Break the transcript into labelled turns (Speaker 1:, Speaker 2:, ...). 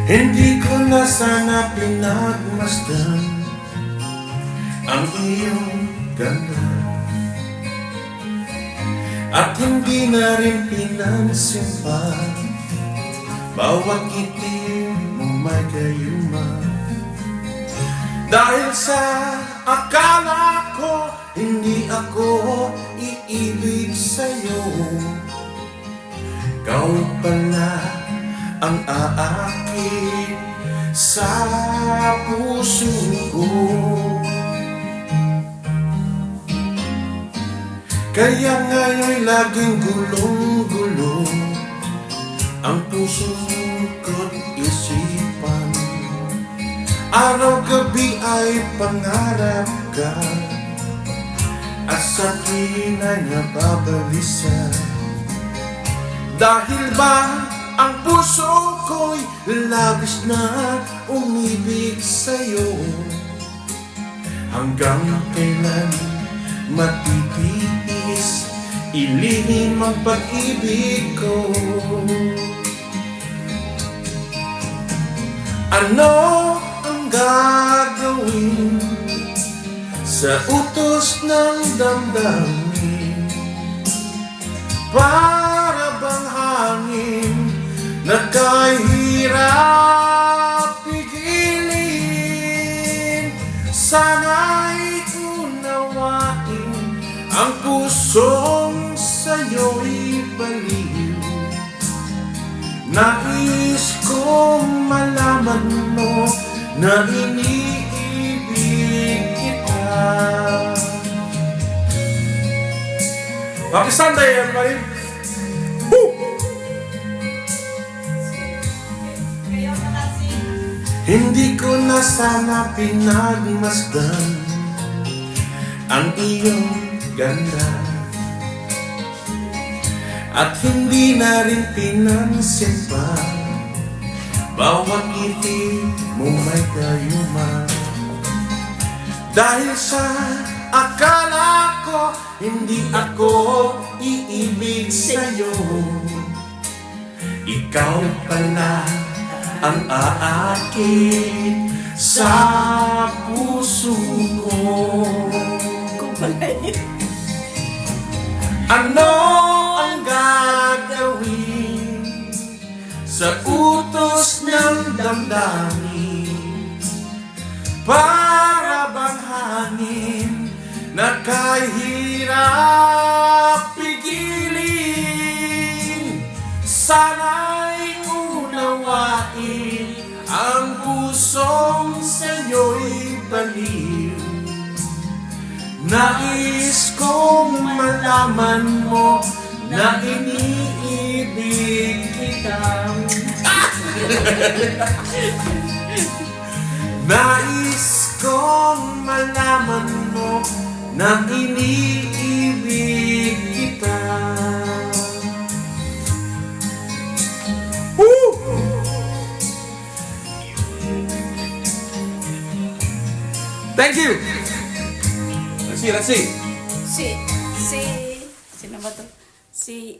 Speaker 1: Hindi ko na sana pinagmasdan ang iyong ganda, at hindi na rin pinansin pa bawat ngiti mo may gayuma. Dahil sa akala ko hindi ako iibig sa'yo, ikaw pala ang aakit sa puso ko. Kaya ngayon'y laging gulong-gulong ang puso ko't isipan. Araw-gabi ay pangarap ka at sa'kin ay nababalisa. Dahil ba ang puso ko'y labis na umibig sa'yo, hanggang kailan matitiis ilihim ang pag-ibig ko? Ano ang gagawin sa utos ng damdamin? Para bang hangin na kahirap pigilin? Sana'y unawain ang pusong sa'yo'y baliw. Nais kong malaman mo na iniibig kita. Happy Sunday, everybody! Woo! Hindi ko na sana pinagmasdan ang iyong ganda, at hindi na rin pinansin pa bawat ngiti mo may gayuma. Dahil sa akala ko hindi ako iibig sa'yo, ikaw pala ang aakit sa puso ko. Ano ang gagawin sa utos ng damdamin? Para bang hangin na kahirap pigilin? Sana'y unawain ang pusong sa'yo'y baliw. Nais kong malaman mo na iniibig kita. Nais kong malaman mo na iniibig kita. Woo! Thank you. Let's see.
Speaker 2: Sino ba to? Si